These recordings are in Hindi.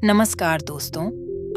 नमस्कार दोस्तों,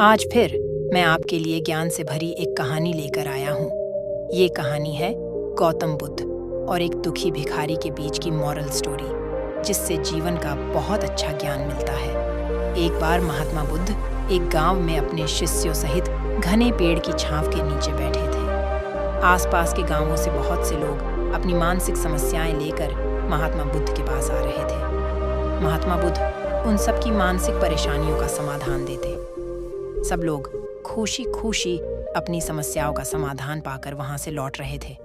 आज फिर मैं आपके लिए ज्ञान से भरी एक कहानी लेकर आया हूँ। ये कहानी है गौतम बुद्ध और एक दुखी भिखारी के बीच की मॉरल स्टोरी, जिससे जीवन का बहुत अच्छा ज्ञान मिलता है। एक बार महात्मा बुद्ध एक गांव में अपने शिष्यों सहित घने पेड़ की छांव के नीचे बैठे थे। आसपास के गांवों से बहुत से लोग अपनी मानसिक समस्याएं लेकर महात्मा बुद्ध के पास आ रहे थे। महात्मा बुद्ध उन सब की मानसिक परेशानियों का समाधान देते। सब लोग खुशी खुशी अपनी समस्याओं का समाधान पाकर वहां से लौट रहे थे।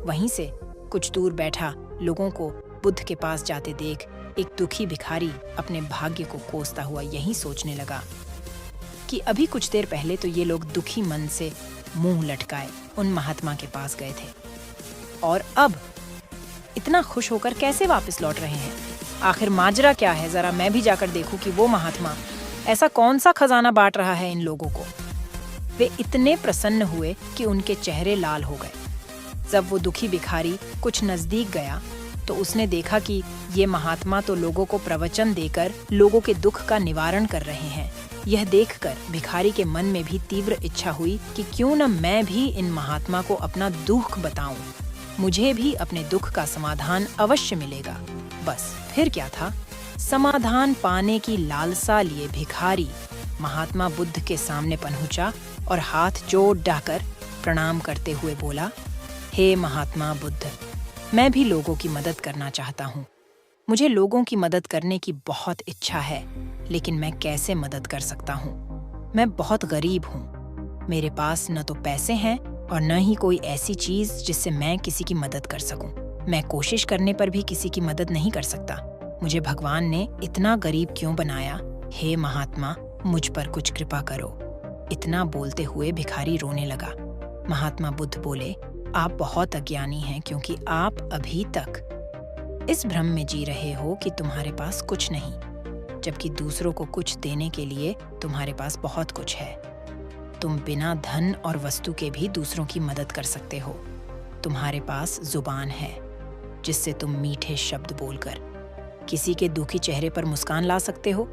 वहीं से कुछ दूर बैठा लोगों को बुद्ध के पास जाते देख एक दुखी भिखारी अपने भाग्य को कोसता हुआ यही सोचने लगा कि अभी कुछ देर पहले तो ये लोग दुखी मन से मुंह लटकाए उन महात्मा के पास गए थे, और अब इतना खुश होकर कैसे वापस लौट रहे हैं। आखिर माजरा क्या है, जरा मैं भी जाकर देखूं कि वो महात्मा ऐसा कौन सा खजाना बांट रहा है इन लोगों को। वे इतने प्रसन्न हुए कि उनके चेहरे लाल हो गए। जब वो दुखी भिखारी कुछ नजदीक गया तो उसने देखा कि ये महात्मा तो लोगों को प्रवचन देकर लोगों के दुख का निवारण कर रहे हैं। यह देखकर भिखारी के मन में भी तीव्र इच्छा हुई कि क्यों न मैं भी इन महात्मा को अपना दुख बताऊं। मुझे भी अपने दुख का समाधान अवश्य मिलेगा। बस फिर क्या था, समाधान पाने की लालसा लिए भिखारी महात्मा बुद्ध के सामने पहुंचा और हाथ जोड़ डाकर प्रणाम करते हुए बोला, हे महात्मा बुद्ध, मैं भी लोगों की मदद करना चाहता हूँ। मुझे लोगों की मदद करने की बहुत इच्छा है, लेकिन मैं कैसे मदद कर सकता हूँ। मैं बहुत गरीब हूँ। मेरे पास न तो पैसे हैं और न ही कोई ऐसी चीज जिससे मैं किसी की मदद कर सकूं। मैं कोशिश करने पर भी किसी की मदद नहीं कर सकता। मुझे भगवान ने इतना गरीब क्यों बनाया? हे महात्मा, मुझ पर कुछ कृपा करो। इतना बोलते हुए भिखारी रोने लगा। महात्मा बुद्ध बोले, आप बहुत अज्ञानी हैं, क्योंकि आप अभी तक इस भ्रम में जी रहे हो कि तुम्हारे पास कुछ नहीं, जबकि दूसरों को कुछ देने के लिए तुम्हारे पास बहुत कुछ है। तुम बिना धन और वस्तु के भी दूसरों की मदद कर सकते हो। तुम्हारे पास जुबान है, जिससे तुम मीठे शब्द बोलकर किसी के दुखी चेहरे पर मुस्कान ला सकते हो।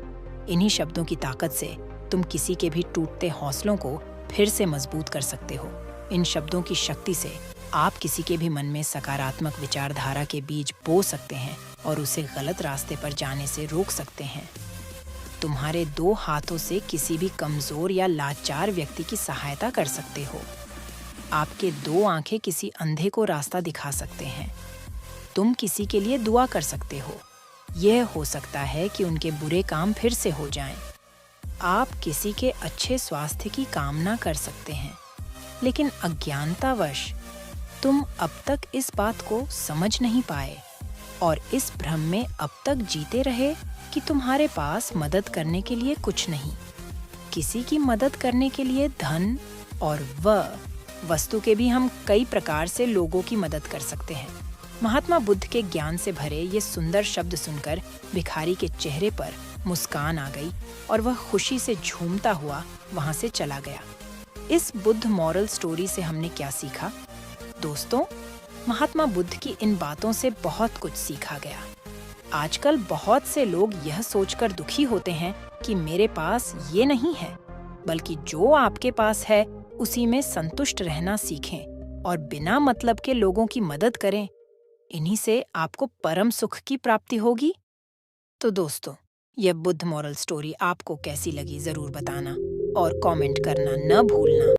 इन्हीं शब्दों की ताकत से तुम किसी के भी टूटते हौसलों को फिर से मजबूत कर सकते हो। इन शब्दों की शक्ति से आप किसी के भी मन में सकारात्मक विचारधारा के बीज बो सकते हैं और उसे गलत रास्ते पर जाने से रोक सकते हैं। तुम्हारे 2 हाथों से किसी भी कमजोर या लाचार व्यक्ति की सहायता कर सकते हो। आपके 2 आंखें किसी अंधे को रास्ता दिखा सकते हैं। तुम किसी के लिए दुआ कर सकते हो। यह हो सकता है कि उनके बुरे काम फिर से हो जाएं। आप किसी के अच्छे स्वास्थ्य की कामना कर सकते हैं, लेकिन अज्ञानतावश तुम अब तक इस बात को समझ नहीं पाए और इस भ्रम में अब तक जीते रहे कि तुम्हारे पास मदद करने के लिए कुछ नहीं। किसी की मदद करने के लिए धन और वस्तु के भी हम कई प्रकार से लोगों की मदद कर सकते हैं। महात्मा बुद्ध के ज्ञान से भरे ये सुंदर शब्द सुनकर भिखारी के चेहरे पर मुस्कान आ गई और वह खुशी से झूमता हुआ वहां से चला गया। इस बुद्ध मॉरल स्टोरी से हमने क्या सीखा? दोस्तों, महात्मा बुद्ध की इन बातों से बहुत कुछ सीखा गया। आजकल बहुत से लोग यह सोचकर दुखी होते हैं कि मेरे पास ये नहीं है, बल्कि जो आपके पास है उसी में संतुष्ट रहना सीखें और बिना मतलब के लोगों की मदद करें। इन्हीं से आपको परम सुख की प्राप्ति होगी। तो दोस्तों, यह बुद्ध मॉरल स्टोरी आपको कैसी लगी जरूर बताना और कमेंट करना न भूलना।